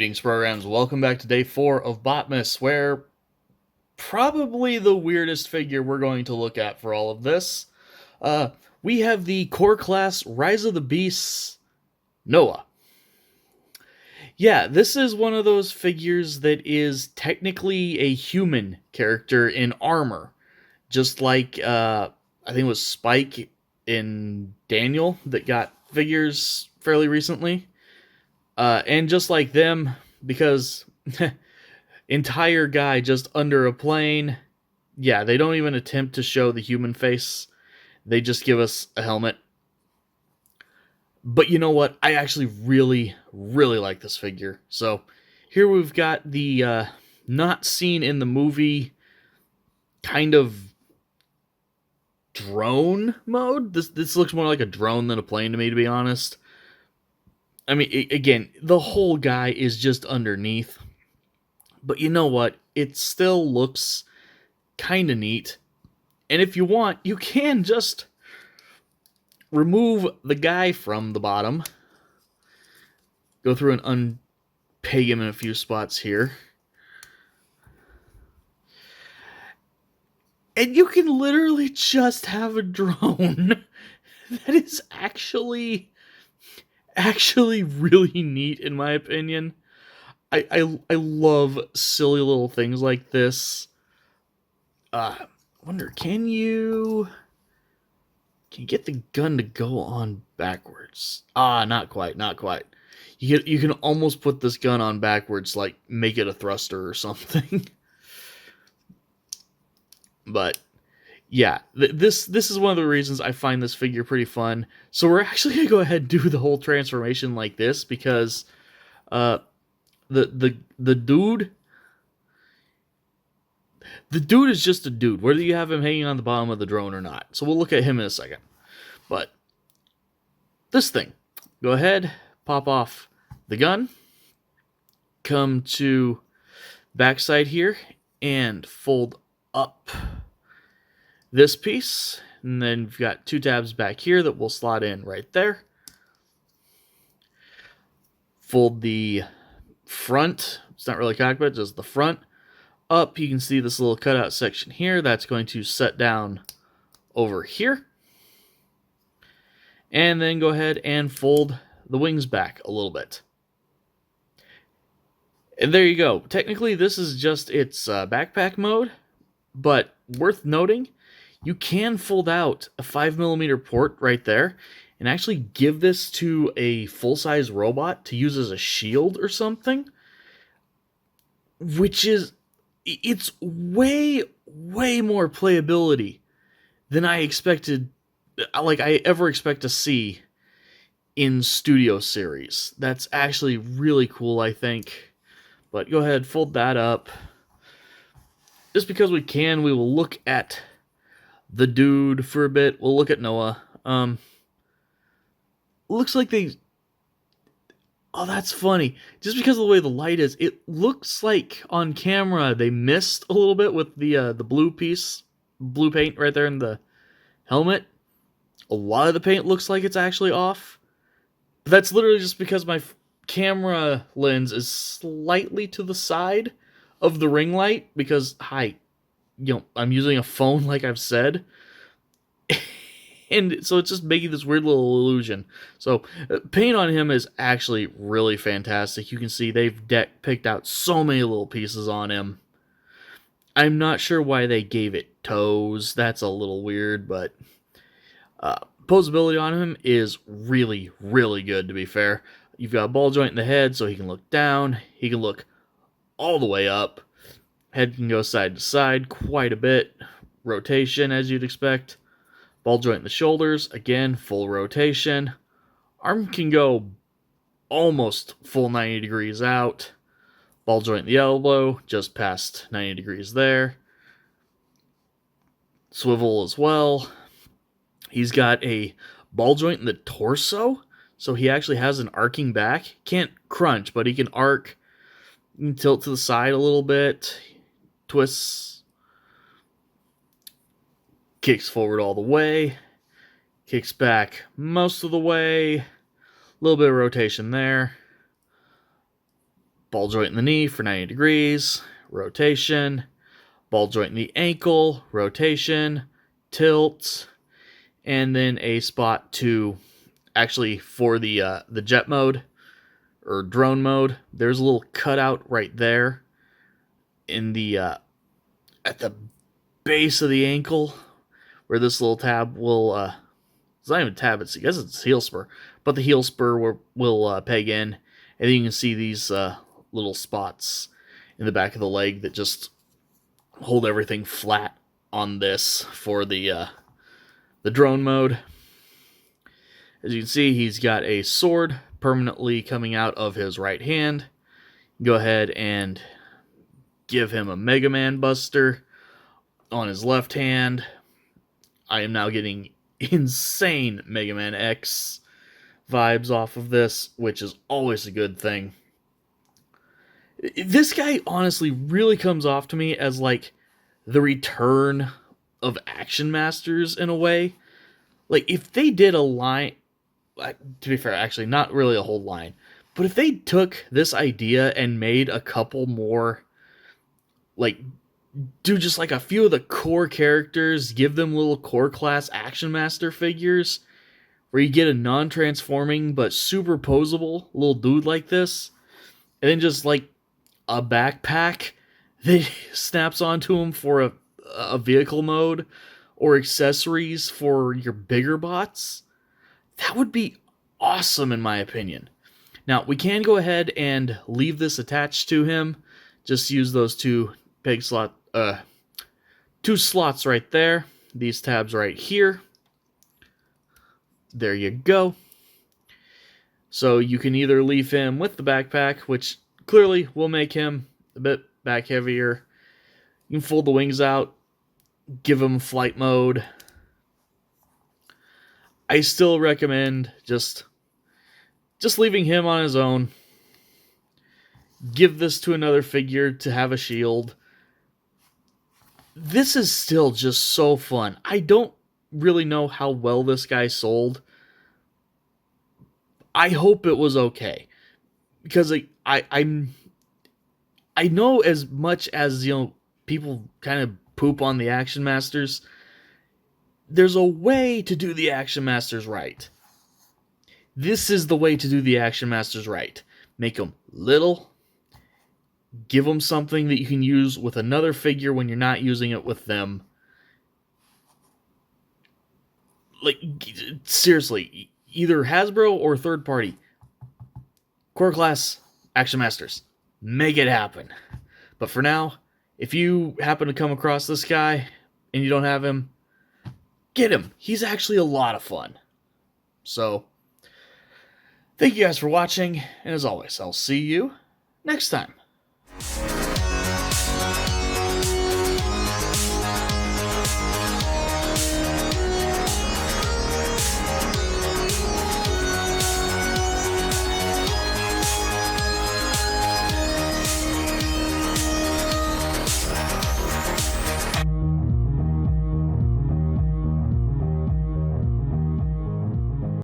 Greetings, programs. Welcome back to day 4 of Botmas, where probably the weirdest figure we're going to look at for all of this. Uh, we have the core class Rise of the Beasts, Noah. Yeah, this is one of those figures that is technically a human character in armor, just like I think it was Spike in Daniel that got figures fairly recently. And just like them, because entire guy just under a plane. Yeah, they don't even attempt to show the human face. They just give us a helmet. But you know what? I actually really, really like this figure. So here we've got the not seen in the movie kind of drone mode. This looks more like a drone than a plane to me, to be honest. I mean, again, the whole guy is just underneath. But you know what? It still looks kind of neat. And if you want, you can just remove the guy from the bottom. Go through and unpeg him in a few spots here. And you can literally just have a drone. That is actually really neat, in my opinion. I love silly little things like this. Wonder, can you get the gun to go on backwards? Not quite. You can almost put this gun on backwards, like make it a thruster or something. But yeah, this is one of the reasons I find this figure pretty fun. So we're actually gonna go ahead and do the whole transformation like this because the dude. The dude is just a dude, whether you have him hanging on the bottom of the drone or not. So we'll look at him in a second. But this thing, go ahead, pop off the gun, come to backside here, and fold up this piece. And then you've got 2 tabs back here that will slot in right there. Fold the front, it's not really cockpit, just the front. Up, you can see this little cutout section here. That's going to set down over here. And then go ahead and fold the wings back a little bit. And there you go. Technically, this is just its backpack mode. But worth noting, you can fold out a 5mm port right there and actually give this to a full-size robot to use as a shield or something. Which is... it's way more playability than I expected, like I ever expect to see in Studio Series. That's actually really cool, I think. But go ahead, fold that up. Just because we can, we will look at the dude for a bit. We'll look at Noah. Looks like they... oh, that's funny. Just because of the way the light is, it looks like on camera they missed a little bit with the blue piece, blue paint right there in the helmet. A lot of the paint looks like it's actually off. But that's literally just because my camera lens is slightly to the side of the ring light because, I'm using a phone like I've said. And so it's just making this weird little illusion. So paint on him is actually really fantastic. You can see they've picked out so many little pieces on him. I'm not sure why they gave it toes. That's a little weird, but posability on him is really, really good, to be fair. You've got a ball joint in the head, so he can look down. He can look all the way up. Head can go side to side quite a bit. Rotation, as you'd expect. Ball joint in the shoulders, again, full rotation. Arm can go almost full 90 degrees out. Ball joint in the elbow, just past 90 degrees there. Swivel as well. He's got a ball joint in the torso, so he actually has an arcing back. Can't crunch, but he can arc. He can tilt to the side a little bit. Twists. Kicks forward all the way, kicks back most of the way, a little bit of rotation there. ball joint in the knee for 90 degrees, rotation, ball joint in the ankle, rotation, tilt, and then a spot to actually for the jet mode or drone mode. There's a little cutout right there in the at the base of the ankle where this little tab will it's not even a tab, I guess it's heel spur, but the heel spur will peg in, and then you can see these little spots in the back of the leg that just hold everything flat on this for the drone mode. As you can see, he's got a sword permanently coming out of his right hand. Go ahead and give him a Mega Man Buster on his left hand. I am now getting insane Mega Man X vibes off of this, which is always a good thing. This guy honestly really comes off to me as like the return of Action Masters in a way. Like if they did a line, to be fair, actually not really a whole line, but if they took this idea and made a couple more, like do just like a few of the core characters, give them little core class Action Master figures, where you get a non-transforming but superposable little dude like this, and then just like a backpack that snaps onto him for a vehicle mode, or accessories for your bigger bots, that would be awesome in my opinion. Now, we can go ahead and leave this attached to him. Just use those two slots right there. These tabs right here. There you go. So you can either leave him with the backpack, which clearly will make him a bit back heavier. You can fold the wings out, give him flight mode. I still recommend just leaving him on his own. Give this to another figure to have a shield. This is still just so fun. I don't really know how well this guy sold. I hope it was okay, because I know as much as, you know, people kind of poop on the Action Masters, there's a way to do the Action Masters right. This is the way to do the Action Masters right. Make them little. Give them something that you can use with another figure when you're not using it with them. Like, seriously, either Hasbro or third party. Core class Action Masters. Make it happen. But for now, if you happen to come across this guy and you don't have him, get him. He's actually a lot of fun. So, thank you guys for watching, and as always, I'll see you next time.